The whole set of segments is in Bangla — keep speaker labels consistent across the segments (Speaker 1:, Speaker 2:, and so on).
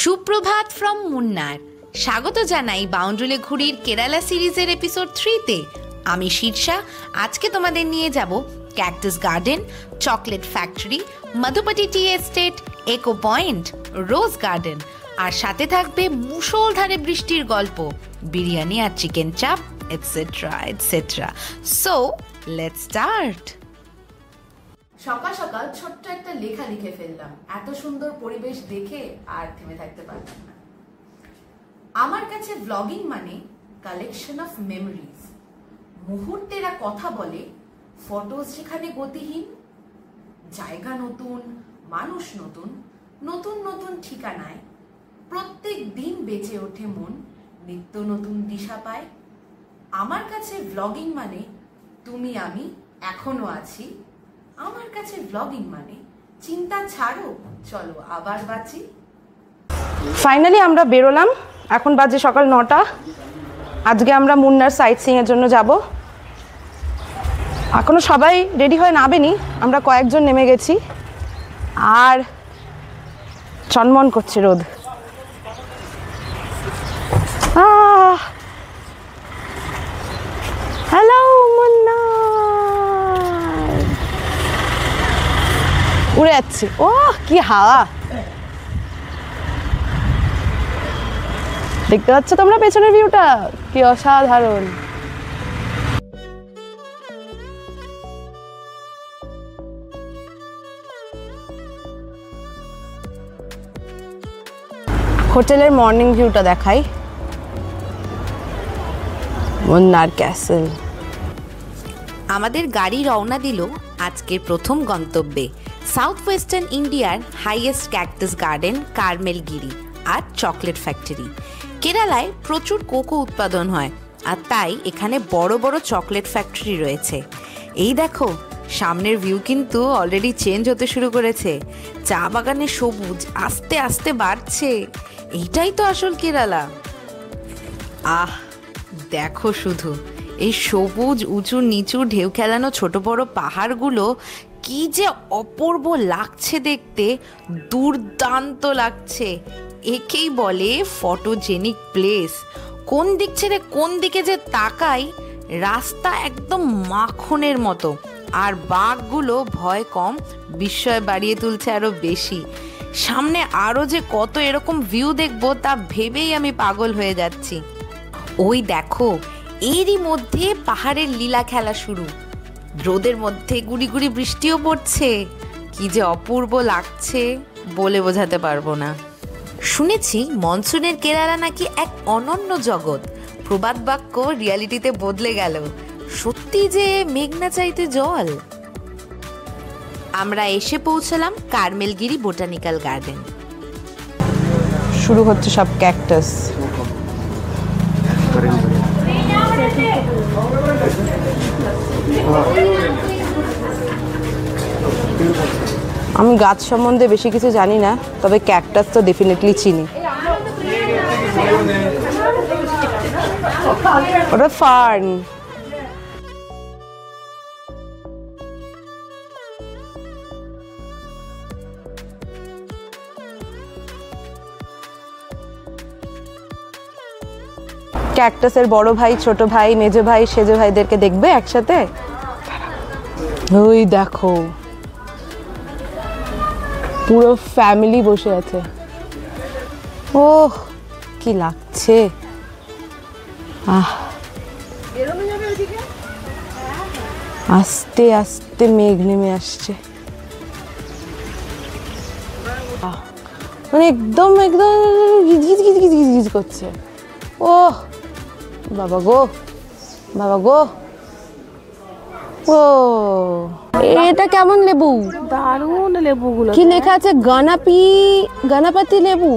Speaker 1: সুপ্রভাত ফ্রম মুন্নার। স্বাগত জানাই বাউন্ডুলে ঘুড়ির কেরালা সিরিজের এপিসোড 3-তে। আমি শীর্ষা। আজকে তোমাদের নিয়ে যাব cactus garden, chocolate factory, Madhupati tea estate, echo point, rose garden, আর সাথে থাকবে মুষলধারে বৃষ্টির গল্প, বিরিয়ানি আর chicken chaap, etcetera etcetera. So let's start.
Speaker 2: সকাল সকাল ছোট্ট একটা লেখা লিখে ফেললাম, এত সুন্দর পরিবেশ দেখে আর থেমে থাকতে পারলাম না। আমার কাছে ব্লগিং মানে কালেকশন অফ মেমোরিজ। মুহূর্তেরা কথা বলে, ফটোজ যেখানে গতিহীন, জায়গা নতুন, মানুষ নতুন, নতুন নতুন ঠিকানায় প্রত্যেক দিন বেঁচে ওঠে মন, নিত্য নতুন দিশা পায়। আমার কাছে ব্লগিং মানে তুমি আমি এখনো আছি। আমার কাছে ব্লগিং মানে চিন্তা ছাড়ো, চলো আবার বাঁচি।
Speaker 3: ফাইনালি আমরা বেরোলাম, এখন বাজে সকাল 9টা। আজকে আমরা মুন্নার সাইট সিইং এর জন্য যাব। এখনো সবাই রেডি হয়ে নামেনি, আমরা কয়েকজন নেমে গেছি। আর চনমন করছে রোদ। হ্যালো মুন্না, উড়ে যাচ্ছি। ও কি হাওয়া! দেখতে পাচ্ছ তোমরা পেছনের ভিউটা, কি অসাধারণ। হোটেলের মর্নিং ভিউটা দেখাই, মুন্নার ক্যাসেল।
Speaker 1: আমাদের গাড়ি রওনা দিল আজকের প্রথম গন্তব্যে, সাউথ ওয়েস্টার্ন ইন্ডিয়ার হাইয়েস্ট ক্যাকটাস গার্ডেন কার্মেলগিরি আর চকলেট ফ্যাক্টরি। কেরালায় প্রচুর কোকো উৎপাদন হয়, আর তাই এখানে বড় বড় চকলেট ফ্যাক্টরি রয়েছে। এই দেখো, সামনের ভিউ কিন্তু অলরেডি চেঞ্জ হতে শুরু করেছে। চা বাগানের সবুজ আস্তে আস্তে বাড়ছে। এইটাই তো আসল কেরালা। আহ, দেখো শুধু এই সবুজ উঁচু নিচু ঢেউ খেলানো ছোট বড় পাহাড়গুলো, কি যে অপূর্ব লাগছে দেখতে, দুর্দান্ত লাগছে। একেই বলে ফটোজেনিক প্লেস। কোন দিক ছেড়ে কোন দিকে যে তাকাই, রাস্তা একদম মাখনের মতো। আর বাঘগুলো ভয় কম, বিস্ময় বাড়িয়ে তুলছে আরো বেশি। সামনে আরো যে কত এরকম ভিউ দেখবো তা ভেবেই আমি পাগল হয়ে যাচ্ছি। ওই দেখো, এরই মধ্যে পাহাড়ের লীলা খেলা শুরু। রোদের মধ্যে গুড়ি গুড়ি বৃষ্টিও পড়ছে। কি যে অপূর্ব লাগছে, বলে বোঝাতে পারবো না। শুনেছি মনসুনের কেরালা নাকি এক অনন্য জগৎ। প্রবাদ বাক্য রিয়ালিটিতে বদলে গেল। সত্যি যে মেঘনা চাইতে জল। আমরা এসে পৌঁছলাম কার্মেলগিরি বোটানিক্যাল গার্ডেন।
Speaker 3: শুরু হচ্ছে সব ক্যাকটাস। আমি গাছ সম্বন্ধে বেশি কিছু জানি না, তবে ক্যাকটাস তো ডেফিনেটলি চিনি। ওটা ফার্ন। ক্যাকটাসের বড় ভাই, ছোট ভাই, মেজ ভাই, সেজ ভাইদেরকে দেখবে একসাথে। ওই দেখো, পুরো ফ্যামিলি বসে আছে। ওহ, কি লাগছে! আস্তে আস্তে মেঘ নেমে আসছে। মানে একদম একদম গিজ গিজ গিজ গিজ গিজ করছে। ওহ বাবা গো, বাবা গো। ও, এটা কেমন লেবু? দারুণ লেবুগুলো। কি লেখা আছে? গণপতি লেবু।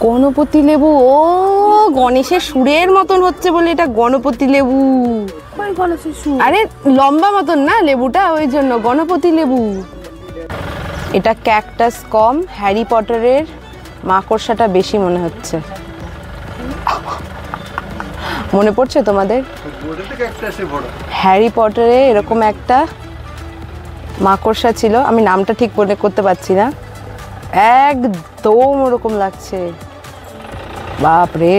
Speaker 3: গণপতি লেবু। ও, গণেশের সুরের মতন হচ্ছে বলে এটা গণপতি লেবু। আরে লম্বা মতন না লেবুটা, ওই জন্য গণপতি লেবু। এটা ক্যাকটাস কম, হ্যারি পটারের মাকড়সাটা বেশি মনে হচ্ছে। মনে পড়ছে তোমাদের? হ্যারি পটারে এরকম একটা মাকড়সা ছিল, আমি নামটা ঠিক মনে করতে পারছি না, একদম ওরকম লাগছে, বাপরে।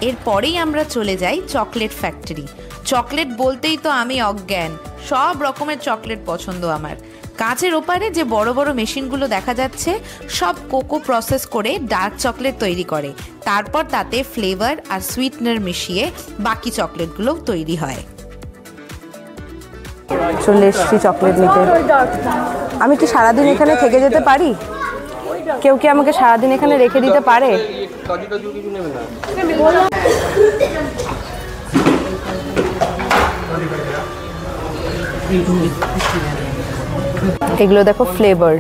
Speaker 1: এরপরেই আমরা চলে যাই চকলেট ফ্যাক্টরি। চকলেট বলতেই তো আমি অজ্ঞান, সব রকমের চকলেট পছন্দ আমার। কাঁচের ওপারে যে বড় বড় মেশিনগুলো দেখা যাচ্ছে, সব কোকো প্রসেস করে ডার্ক চকলেট তৈরি করে, তারপর তাতে ফ্লেভার আর সুইটনার মিশিয়ে বাকি চকলেটগুলো তৈরি হয়।
Speaker 3: চলে এসছি চকলেট নিতে। আমি কি সারাদিন এখানে থেকে যেতে পারি? কেউ কি আমাকে সারাদিন এখানে রেখে দিতে পারে? এগুলো দেখো ফ্লেভার।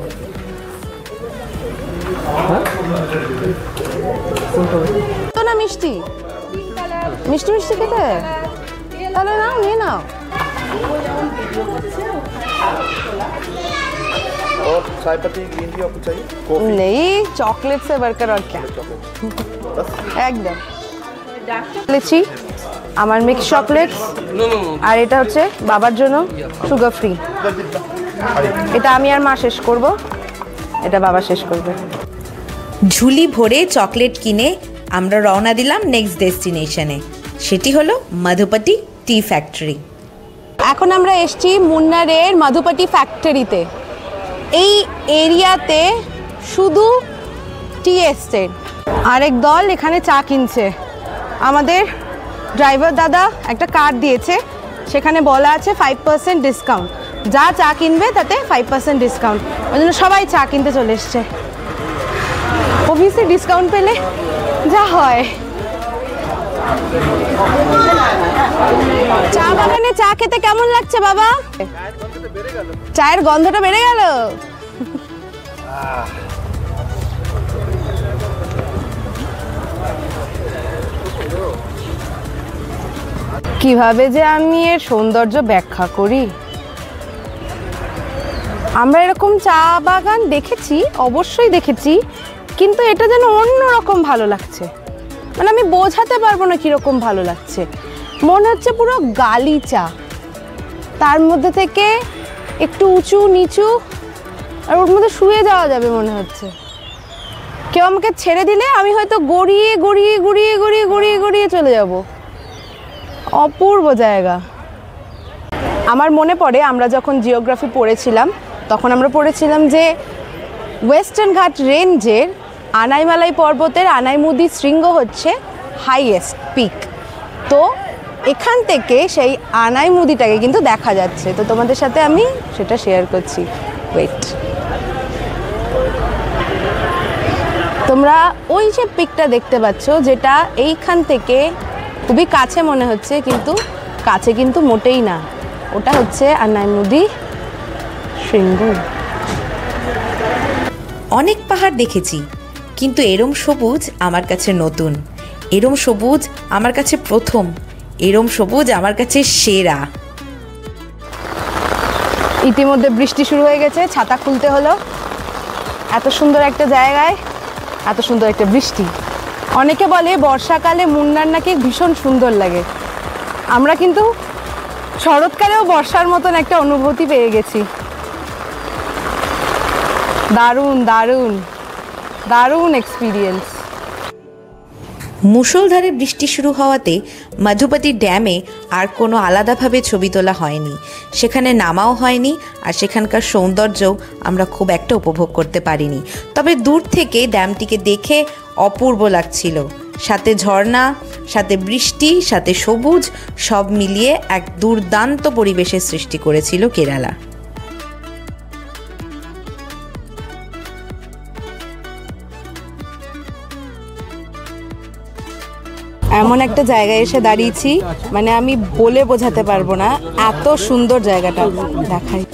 Speaker 3: তো না মিষ্টি মিষ্টি মিষ্টি খেতে, তাহলে নাও, নিয়ে নাও।
Speaker 4: और चाय पत्ती ग्रीन टी आपको चाहिए? कॉफी?
Speaker 3: नहीं, चॉकलेट से बढ़कर और क्या। একদম লিচি, আমার মিক্স চকলেট, আর এটা হচ্ছে বাবার জন্য সুগার ফ্রি। এটা আমি আর মা শেষ করব, এটা বাবা শেষ করবে।
Speaker 1: ঝুলি ভরে চকলেট কিনে আমরা রওনা দিলাম নেক্সট ডেস্টিনেশনে, সেটি হলো মধুপতি টি ফ্যাক্টরি।
Speaker 3: এখন আমরা এসেছি মুন্নারের মধুপতি ফ্যাক্টরিতে। এই এরিয়াতে শুধু টি এস্টেট। আরেক দল এখানে চা কিনছে। আমাদের ড্রাইভার দাদা একটা কার্ড দিয়েছে, সেখানে বলা আছে 5% ডিসকাউন্ট। যা চা কিনবে তাতে 5% ডিসকাউন্ট। ওই জন্য সবাই চা কিনতে চলে এসছে। অবভিয়াসলি ডিসকাউন্ট পেলে যা হয়। চা বাগানে চা খেতে কেমন লাগছে বাবা? চায়ের গন্ধটা বেড়ে গেল। কিভাবে যে আমি এর সৌন্দর্য ব্যাখ্যা করি। আমরা এরকম চা বাগান দেখেছি, অবশ্যই দেখেছি, কিন্তু এটা যেন অন্যরকম ভালো লাগছে। মানে আমি বোঝাতে পারবো না কিরকম ভালো লাগছে। মনে হচ্ছে পুরো গালিচা, তার মধ্যে থেকে একটু উঁচু নিচু, আর ওর মধ্যে শুয়ে যাওয়া যাবে মনে হচ্ছে। কেউ আমাকে ছেড়ে দিলে আমি হয়তো গড়িয়ে গড়িয়ে গড়িয়ে গড়িয়ে গড়িয়ে গড়িয়ে চলে যাব। অপূর্ব জায়গা। আমার মনে পড়ে আমরা যখন জিওগ্রাফি পড়েছিলাম, তখন আমরা পড়েছিলাম যে ওয়েস্টার্ন ঘাট রেঞ্জের আনাইমালাই পর্বতের আনাইমুদি শৃঙ্গ হচ্ছে হাইয়েস্ট পিক। তো এখান থেকে সেই আনাইমুদিটাকে কিন্তু দেখা যাচ্ছে। তো তোমাদের সাথে আমি সেটা শেয়ার করছি। ওয়েট, তোমরা ওই যে পিকটা দেখতে পাচ্ছ, যেটা এইখান থেকে খুবই কাছে মনে হচ্ছে, কিন্তু কাছে কিন্তু মোটেই না। ওটা হচ্ছে আনাইমুদি শৃঙ্গ।
Speaker 1: অনেক পাহাড় দেখেছি, কিন্তু এরম সবুজ আমার কাছে নতুন, এরম সবুজ আমার কাছে প্রথম, এরম সবুজ আমার কাছে সেরা।
Speaker 3: ইতিমধ্যে বৃষ্টি শুরু হয়ে গেছে, ছাতা খুলতে হলো। এত সুন্দর একটা জায়গায় এত সুন্দর একটা বৃষ্টি। অনেকে বলে বর্ষাকালে মুন্নার নাকি ভীষণ সুন্দর লাগে। আমরা কিন্তু শরৎকালেও বর্ষার মতন একটা অনুভূতি পেয়ে গেছি। দারুণ দারুণ দারুণ এক্সপিরিয়েন্স।
Speaker 1: মুষলধারে বৃষ্টি শুরু হওয়াতে মধুপতি ড্যামে আর কোনো আলাদাভাবে ছবি তোলা হয়নি, সেখানে নামাও হয়নি, আর সেখানকার সৌন্দর্যও আমরা খুব একটা উপভোগ করতে পারিনি। তবে দূর থেকে ড্যামটিকে দেখে অপূর্ব লাগছিল। সাথে ঝর্ণা, সাথে বৃষ্টি, সাথে সবুজ, সব মিলিয়ে এক দুর্দান্ত পরিবেশের সৃষ্টি করেছিল কেরালা।
Speaker 3: এমন একটা জায়গায় এসে দাঁড়িয়েছি, মানে আমি বলে বোঝাতে পারবো না, এত সুন্দর জায়গাটা। দেখাই,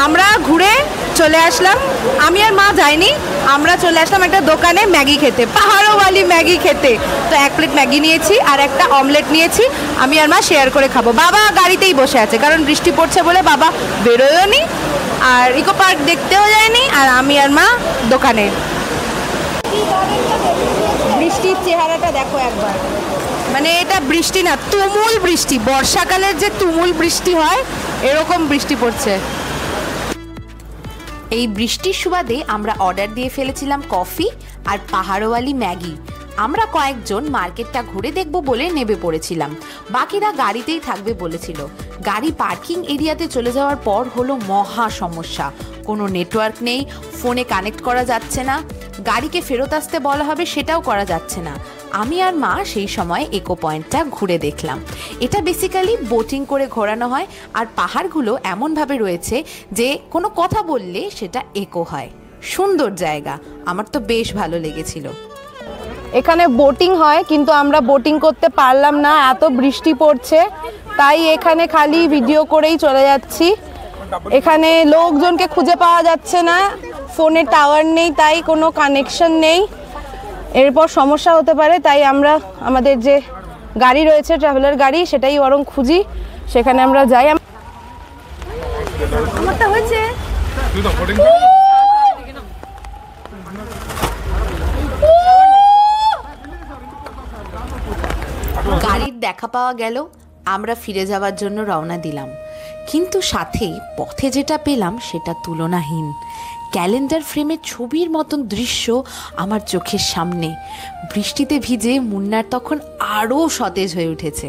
Speaker 3: আমরা ঘুরে চলে আসলাম। আমি আর মা যাইনি, আমরা চলে আসলাম একটা দোকানে ম্যাগি খেতে, পাহাড়ওয়ালি ম্যাগি খেতে। তো 1 প্লেট ম্যাগি নিয়েছি আর একটা অমলেট নিয়েছি। আমি আর মা শেয়ার করে খাবো। বাবা গাড়িতেই বসে আছে, কারণ বৃষ্টি পড়ছে বলে বাবা বেরোয়ও নি, আর ইকো পার্ক দেখতেও যায়নি, আর আমি আর মা দোকানে। বৃষ্টির চেহারাটা দেখো একবার, মানে এটা বৃষ্টি না, তুমুল বৃষ্টি। বর্ষাকালের যে তুমুল বৃষ্টি হয় এরকম বৃষ্টি পড়ছে।
Speaker 1: এই বৃষ্টির সুবাদে আমরা অর্ডার দিয়ে ফেলেছিলাম কফি আর পাহাড়ওয়ালি ম্যাগি। আমরা কয়েকজন মার্কেটটা ঘুরে দেখব বলে নেমে পড়েছিলাম, বাকিরা গাড়িতেই থাকবে বলেছিল। গাড়ি পার্কিং এরিয়াতে চলে যাওয়ার পর হলো মহা সমস্যা। কোনো নেটওয়ার্ক নেই, ফোনে কানেক্ট করা যাচ্ছে না, গাড়িকে ফেরত আসতে বলা হবে সেটাও করা যাচ্ছে না। আমি আর মা সেই সময় ইকো পয়েন্টটা ঘুরে দেখলাম। এটা বেসিক্যালি বোটিং করে ঘোরানো হয়, আর পাহাড়গুলো এমনভাবে রয়েছে যে কোনো কথা বললে সেটা ইকো হয়। সুন্দর জায়গা, আমার তো বেশ ভালো লেগেছিল।
Speaker 3: এখানে বোটিং হয়, কিন্তু আমরা বোটিং করতে পারলাম না, এত বৃষ্টি পড়ছে। তাই এখানে খালি ভিডিও করেই চলে যাচ্ছি। এখানে লোকজনকে খুঁজে পাওয়া যাচ্ছে না, ফোনে টাওয়ার নেই, তাই কোনো কানেকশন নেই। এরপর সমস্যা হতে পারে, তাই আমরা আমাদের যে গাড়ি রয়েছে, ট্রাভেলার গাড়ি, সেটাই বরং খুঁজি, সেখানে আমরা যাই। আমারটা হয়েছে।
Speaker 1: গাড়ির দেখা পাওয়া গেল, আমরা ফিরে যাওয়ার জন্য রওনা দিলাম। কিন্তু সাথে পথে যেটা পেলাম সেটা তুলনাহীন। ক্যালেন্ডার ফ্রেমের ছবির মতন দৃশ্য আমার চোখের সামনে। বৃষ্টিতে ভিজে মুন্নার তখন আরও সতেজ হয়ে উঠেছে।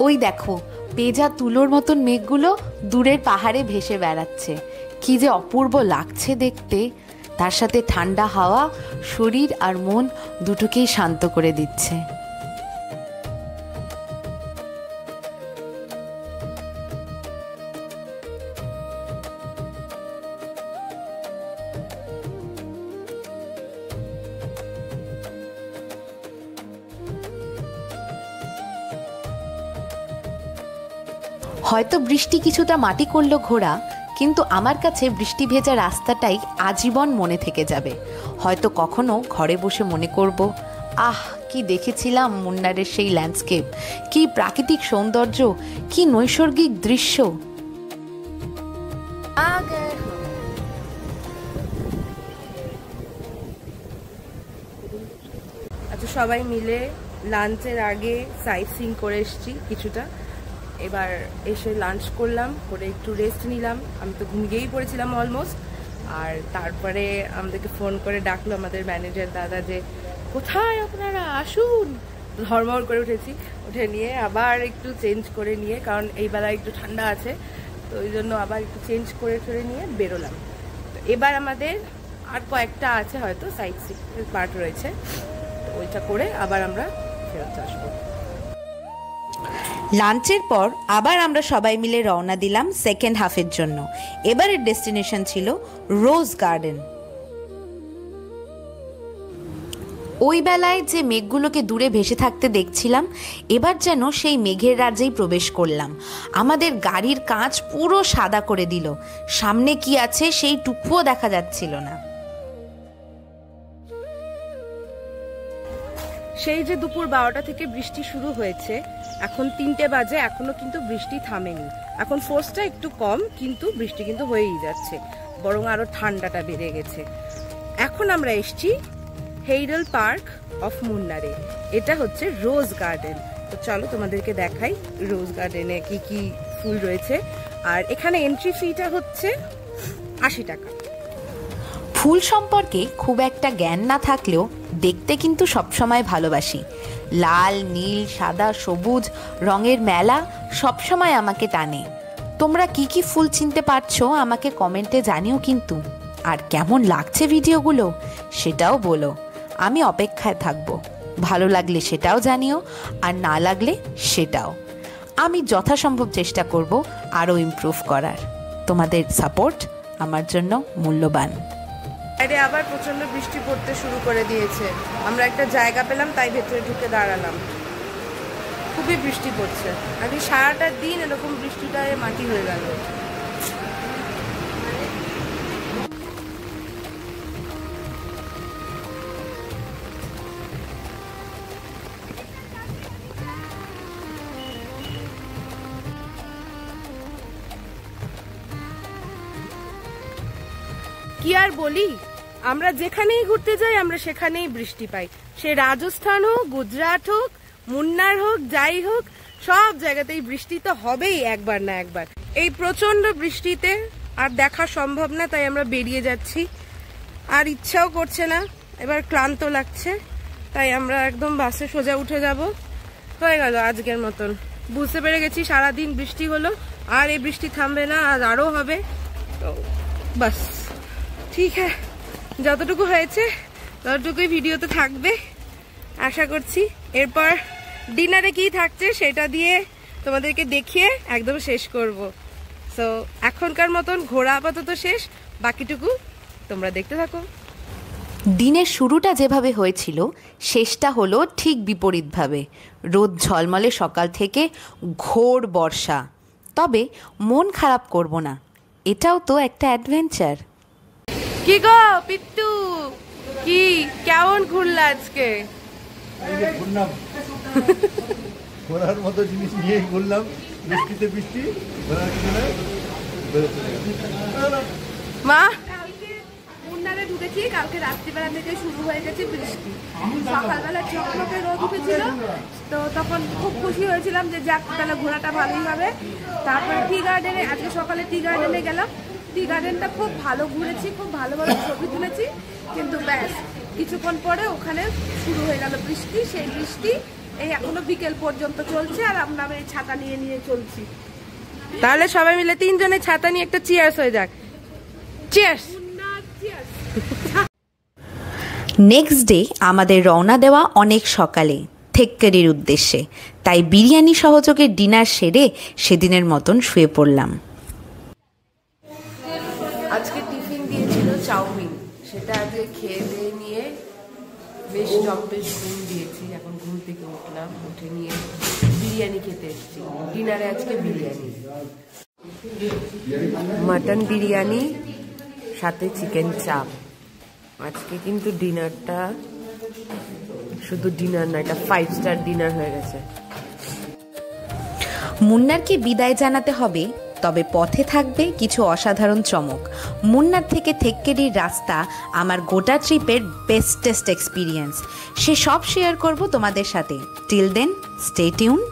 Speaker 1: ওই দেখো, পেঁজা তুলোর মতন মেঘগুলো দূরের পাহাড়ে ভেসে বেড়াচ্ছে। কি যে অপূর্ব লাগছে দেখতে। তার সাথে ঠান্ডা হাওয়া শরীর আর মন দুটোকেই শান্ত করে দিচ্ছে। হয়তো বৃষ্টি কিছুটা মাটি করলো ঘোরা, কিন্তু আমার কাছে বৃষ্টি ভেজা রাস্তাটাই আজীবন মনে থেকে যাবে। হয়তো কখনো ঘরে বসে মনে করব, আহ কি দেখেছিলাম মুন্নারের সেই ল্যান্ডস্কেপ, কি প্রাকৃতিক সৌন্দর্য, কি নৈসর্গিক দৃশ্য।
Speaker 3: আচ্ছা, সবাই মিলে লাঞ্চের আগে সাইট সিইং করে এসেছি কিছুটা। এবার এসে লাঞ্চ করলাম, করে একটু রেস্ট নিলাম। আমি তো ঘুমিয়েই পড়েছিলাম অলমোস্ট। আর তারপরে আমাদেরকে ফোন করে ডাকলো আমাদের ম্যানেজার দাদা যে কোথায় আপনারা, আসুন। ধর্মর করে উঠেছি, উঠে নিয়ে আবার একটু চেঞ্জ করে নিয়ে, কারণ এই বেলায় একটু ঠান্ডা আছে, তো ওই জন্য আবার একটু চেঞ্জ করে নিয়ে বেরোলাম। তো এবার আমাদের আর কয়েকটা আছে, হয়তো সাইট সিইং পার্ট রয়েছে, তো ওইটা করে আবার আমরা ফেরত আসবো।
Speaker 1: লাঞ্চের পর আবার আমরা সবাই মিলে রওনা দিলাম সেকেন্ড হাফের জন্য। এবারের ডেস্টিনেশন ছিল রোজ গার্ডেন। ওই বেলায় যে মেঘগুলোকে দূরে ভেসে থাকতে দেখছিলাম, এবার যেন সেই মেঘের রাজ্যেই প্রবেশ করলাম। আমাদের গাড়ির কাঁচ পুরো সাদা করে দিল, সামনে কি আছে সেই টুকুও দেখা যাচ্ছিল না।
Speaker 3: সেই যে দুপুর 12টা থেকে বৃষ্টি শুরু হয়েছে, এখন 3টে বাজে, এখনো কিন্তু বৃষ্টি থামেনি। এখন ফোর্সটা একটু কম, কিন্তু বৃষ্টি কিন্তু হয়েই যাচ্ছে, বরং আরো ঠান্ডাটা বেড়ে গেছে। এখন আমরা এসছি হেইডেল পার্ক অফ মুন্নারে। এটা হচ্ছে রোজ গার্ডেন। তো চলো তোমাদেরকে দেখাই রোজ গার্ডেনে কি কি ফুল রয়েছে। আর এখানে এন্ট্রি ফিটা হচ্ছে 80 টাকা।
Speaker 1: ফুল সম্পর্কে খুব একটা জ্ঞান না থাকলেও দেখতে কিন্তু সবসময় ভালোবাসি। লাল, নীল, সাদা, সবুজ রঙের মেলা সবসময় আমাকে টানে। তোমরা কি কি ফুল চিনতে পারছো আমাকে কমেন্টে জানিও কিন্তু। আর কেমন লাগছে ভিডিওগুলো সেটাও বলো। আমি অপেক্ষায় থাকবো। ভালো লাগলে সেটাও জানিও, আর না লাগলে সেটাও। আমি যথাসম্ভব চেষ্টা করব আরও ইমপ্রুভ করার। তোমাদের সাপোর্ট আমার জন্য মূল্যবান।
Speaker 3: বাইরে আবার প্রচন্ড বৃষ্টি পড়তে শুরু করে দিয়েছে। আমরা একটা জায়গা পেলাম, তাই ভেতরে ঢুকে দাঁড়ালাম। খুবই বৃষ্টি পড়ছে, আগে সারাটা দিন এরকম বৃষ্টিটায় মাটি হয়ে গেল। কি আর বলি, আমরা যেখানেই ঘুরতে যাই আমরা সেখানেই বৃষ্টি পাই। সে রাজস্থান হোক, গুজরাট হোক, মুন্নার হোক, যাই হোক, সব জায়গাতেই বৃষ্টি তো হবেই একবার না একবার। এই প্রচন্ড বৃষ্টিতে আর দেখা সম্ভব না, তাই আমরা বেরিয়ে যাচ্ছি। আর ইচ্ছাও করছে না, এবার ক্লান্ত লাগছে, তাই আমরা একদম বাসে সোজা উঠে যাব। হয়ে গেল আজকের মতন। বুঝতে পেরে গেছি সারাদিন বৃষ্টি হলো, আর এই বৃষ্টি থামবে না, আর আরও হবে। তো বাস ঠিক হ্যাঁ, যতটুকু হয়েছে ততটুকুই ভিডিওতে থাকবে আশা করছি। এরপর ডিনারে কি থাকছে সেটা দিয়ে তোমাদেরকে দেখিয়ে একদম শেষ করব। সো এখনকার মতন ঘোরা আপাতত শেষ, বাকিটুকু তোমরা দেখতে থাকো।
Speaker 1: দিনের শুরুটা যেভাবে হয়েছিল শেষটা হলো ঠিক বিপরীতভাবে। রোদ ঝলমলে সকাল থেকে ঘোর বর্ষা। তবে মন খারাপ করব না, এটাও তো একটা অ্যাডভেঞ্চার।
Speaker 3: কি গো পিট্টু, কি কেমন ঘুরলা আজকে?
Speaker 4: ঘুরলাম, ঘোরার মতো জিনিস নিয়ে ঘুরলাম। বৃষ্টিতে বৃষ্টি, ঘোরার কিছু নাই।
Speaker 3: মা মুন্নারে ঢুকেছি, কালকে রাত্রিবেলা থেকে শুরু হয়ে গেছে বৃষ্টি। সকালবেলা ঝকঝকে রোদ উঠেছিল, তো তখন খুব খুশি হয়েছিলাম যে যাক তাহলে ঘোরাটা ভালোই হবে। তারপরে টি গার্ডেনে, আজকে সকালে টি গার্ডেনে গেলাম। টি গার্ডেনটা খুব ভালো ঘুরেছি, খুব ভালো ভালো ছবি তুলেছি, কিন্তু ব্যাস কিছুক্ষণ পরে ওখানে শুরু হয়ে গেল বৃষ্টি। সেই বৃষ্টি এই এখনো বিকেল পর্যন্ত চলছে, আর আমরা এই ছাতা নিয়ে নিয়ে চলছি। তাহলে সবাই মিলে তিনজনের ছাতা নিয়ে একটা চিয়ার্স হয়ে যাক। চিয়ার্স।
Speaker 1: নেক্সট ডে আমাদের রওনা দেওয়া অনেক সকালে থেক্কেরির উদ্দেশ্যে, তাই বিরিয়ানি সহযোগে ডিনার সেরে সেদিনের মতন শুয়ে পড়লাম।
Speaker 3: আজকে টিফিন দিয়েছিল চাউমিন, সেটা আজকে খেয়ে দিয়ে নিয়ে বেশ জম্পেশ ঘুম দিয়েছি। এখন ঘুম থেকে উঠলাম, উঠে নিয়ে বিরিয়ানি খেতে এসেছি। ডিনারে আজকে বিরিয়ানি, মাটন বিরিয়ানি সাথে চিকেন চাপ। আজকে কিন্তু ডিনারটা শুধু ডিনার না, এটা 5 স্টার ডিনার হয়ে গেছে।
Speaker 1: মুন্নারকে বিদায় জানাতে হবে, তবে পথে থাকবে কিছু অসাধারণ চমক। মুন্নার থেকে থেক্কেরির রাস্তা আমার গোটা ট্রিপের বেস্টেস্ট এক্সপিরিয়েন্স। সে সব শেয়ার করব তোমাদের সাথে। Till then stay tuned.